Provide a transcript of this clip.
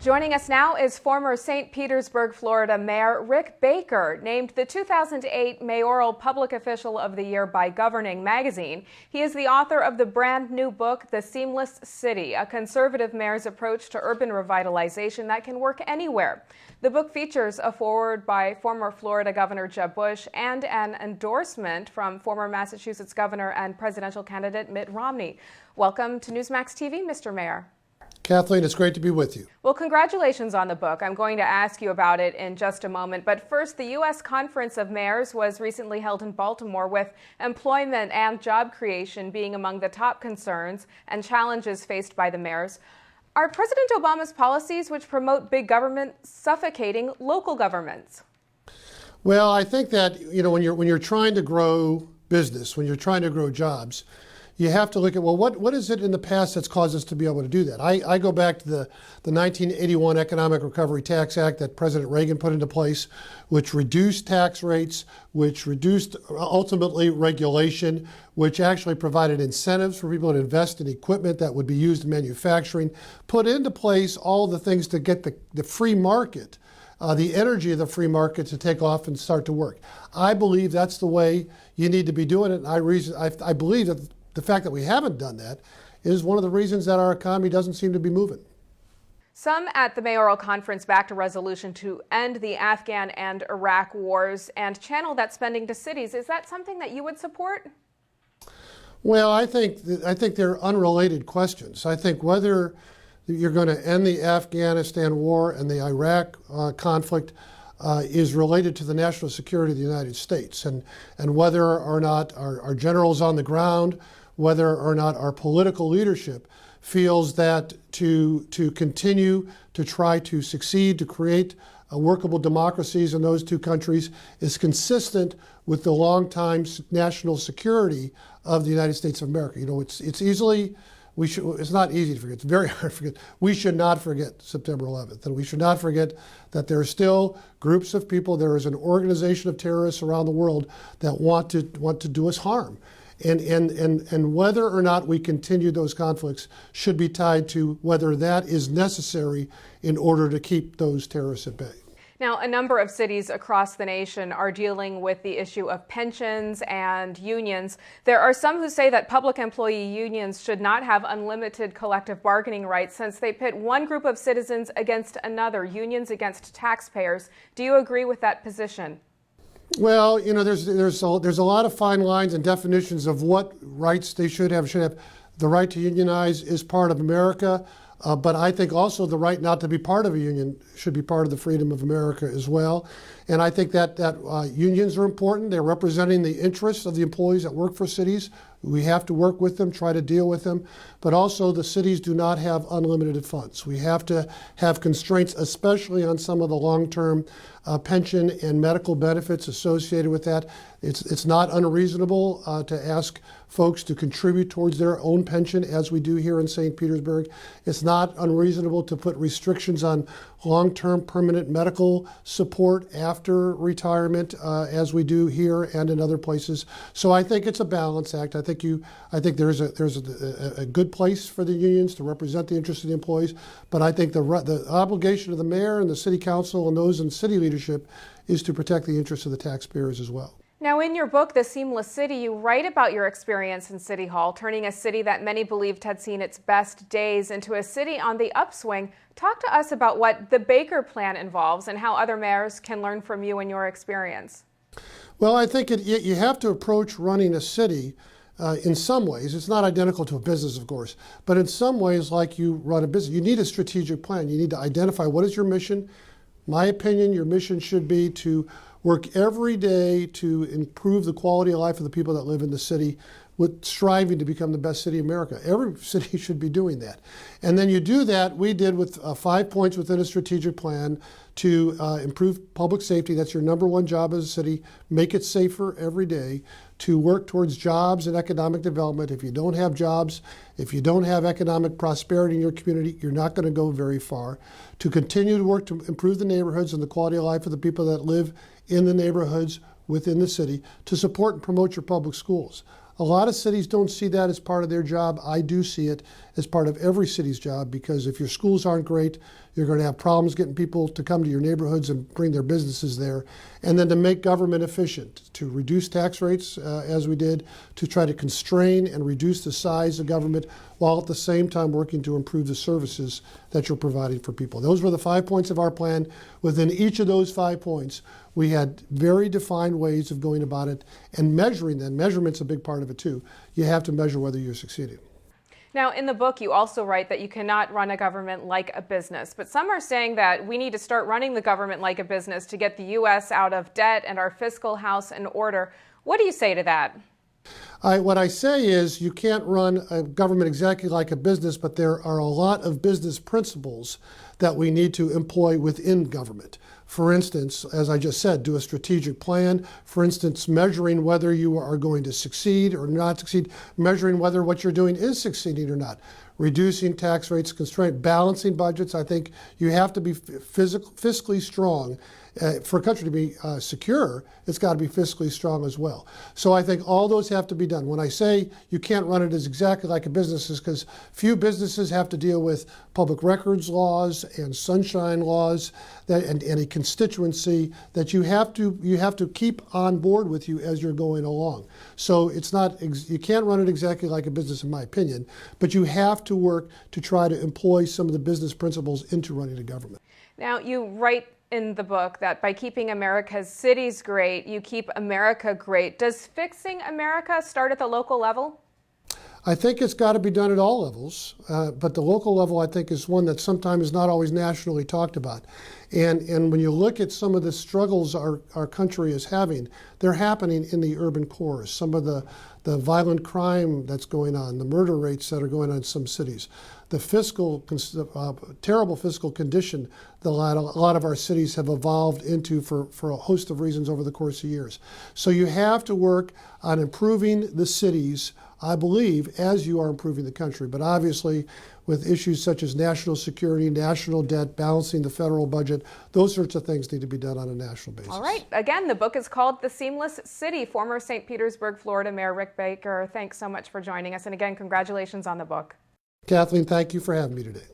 Joining us now is former St. Petersburg, Florida Mayor Rick Baker, named the 2008 Mayoral Public Official of the Year by Governing magazine. He is the author of the brand new book, The Seamless City, a conservative mayor's approach to urban revitalization that can work anywhere. The book features a foreword by former Florida Governor Jeb Bush and an endorsement from former Massachusetts Governor and presidential candidate Mitt Romney. Welcome to NewsMax TV, Mr. Mayor. Kathleen, it's great to be with you. Well, congratulations on the book. I'm going to ask you about it in just a moment. But first, the U.S. Conference of Mayors was recently held in Baltimore, with employment and job creation being among the top concerns and challenges faced by the mayors. Are President Obama's policies, which promote big government, suffocating local governments? Well, I think that, when you're trying to grow business, when you're trying to grow jobs, you have to look at, well, what is it in the past that's caused us to be able to do that? I go back to the 1981 Economic Recovery Tax Act that President Reagan put into place, which reduced tax rates, which reduced ultimately regulation, which actually provided incentives for people to invest in equipment that would be used in manufacturing, put into place all the things to get the free market, the energy of the free market to take off and start to work. I believe that's the way you need to be doing it. And I believe that the fact that we haven't done that is one of the reasons that our economy doesn't seem to be moving. Some at the mayoral conference backed a resolution to end the Afghan and Iraq wars and channel that spending to cities. Is that something that you would support? Well, I think they're unrelated questions. I think whether you're going to end the Afghanistan war and the Iraq conflict is related to the national security of the United States, and whether or not our generals on the ground, whether or not our political leadership feels that to continue to try to succeed, to create workable democracies in those two countries is consistent with the long-time national security of the United States of America. It's not easy to forget. It's very hard to forget. We should not forget September 11th, and we should not forget that there are still groups of people. There is an organization of terrorists around the world that want to do us harm, and whether or not we continue those conflicts should be tied to whether that is necessary in order to keep those terrorists at bay. Now, a number of cities across the nation are dealing with the issue of pensions and unions. There are some who say that public employee unions should not have unlimited collective bargaining rights since they pit one group of citizens against another, unions against taxpayers. Do you agree with that position? Well, there's a lot of fine lines and definitions of what rights they should have. The right to unionize is part of America. But I think also the right not to be part of a union should be part of the freedom of America as well. And I think that unions are important. They're representing the interests of the employees that work for cities. We have to work with them, try to deal with them. But also the cities do not have unlimited funds. We have to have constraints, especially on some of the long-term pension and medical benefits associated with that. It's not unreasonable to ask folks to contribute towards their own pension, as we do here in St. Petersburg. It's not unreasonable to put restrictions on long-term permanent medical support after retirement, as we do here and in other places. So I think it's a balance act. I think there's a good place for the unions to represent the interests of the employees, but I think the obligation of the mayor and the city council and those in city leadership is to protect the interests of the taxpayers as well. Now, in your book, The Seamless City, you write about your experience in City Hall, turning a city that many believed had seen its best days into a city on the upswing. Talk to us about what the Baker Plan involves and how other mayors can learn from you and your experience. Well, I think you have to approach running a city in some ways. It's not identical to a business, of course, but in some ways like you run a business. You need a strategic plan. You need to identify what is your mission. My opinion, your mission should be to work every day to improve the quality of life of the people that live in the city, with striving to become the best city in America. Every city should be doing that. And then you do that, we did with 5 points within a strategic plan to improve public safety. That's your number one job as a city. Make it safer every day. To work towards jobs and economic development. If you don't have jobs, if you don't have economic prosperity in your community, you're not going to go very far. To continue to work to improve the neighborhoods and the quality of life of the people that live in the neighborhoods within the city. To support and promote your public schools. A lot of cities don't see that as part of their job. I do see it as part of every city's job, because if your schools aren't great, You're going to have problems getting people to come to your neighborhoods and bring their businesses there. And then to make government efficient, to reduce tax rates as we did, to try to constrain and reduce the size of government while at the same time working to improve the services that you're providing for people. Those were the 5 points of our plan. Within each of those 5 points, we had very defined ways of going about it and measuring them. Measurement's a big part of it too. You have to measure whether you're succeeding. Now, in the book, you also write that you cannot run a government like a business, but some are saying that we need to start running the government like a business to get the U.S. out of debt and our fiscal house in order. What do you say to that? What I say is you can't run a government exactly like a business, but there are a lot of business principles that we need to employ within government. For instance, as I just said, do a strategic plan. For instance, measuring whether you are going to succeed or not succeed, measuring whether what you're doing is succeeding or not. Reducing tax rates, constraint, balancing budgets. I think you have to be fiscally strong. For a country to be secure, it's got to be fiscally strong as well. So I think all those have to be done. When I say you can't run it as exactly like a business, is because few businesses have to deal with public records laws and sunshine laws and a constituency that you have to keep on board with you as you're going along. So it's not, you can't run it exactly like a business in my opinion, but you have to work to try to employ some of the business principles into running a government. Now, you write in the book that by keeping America's cities great, you keep America great. Does fixing America start at the local level? I think it's got to be done at all levels, but the local level I think is one that sometimes is not always nationally talked about. And when you look at some of the struggles our country is having, they're happening in the urban cores. Some of the violent crime that's going on, the murder rates that are going on in some cities, the terrible fiscal condition that a lot of our cities have evolved into for a host of reasons over the course of years. So you have to work on improving the cities, I believe, as you are improving the country. But obviously, with issues such as national security, national debt, balancing the federal budget, those sorts of things need to be done on a national basis. All right. Again, the book is called The Seamless City. Former St. Petersburg, Florida Mayor Rick Baker, thanks so much for joining us. And again, congratulations on the book. Kathleen, thank you for having me today.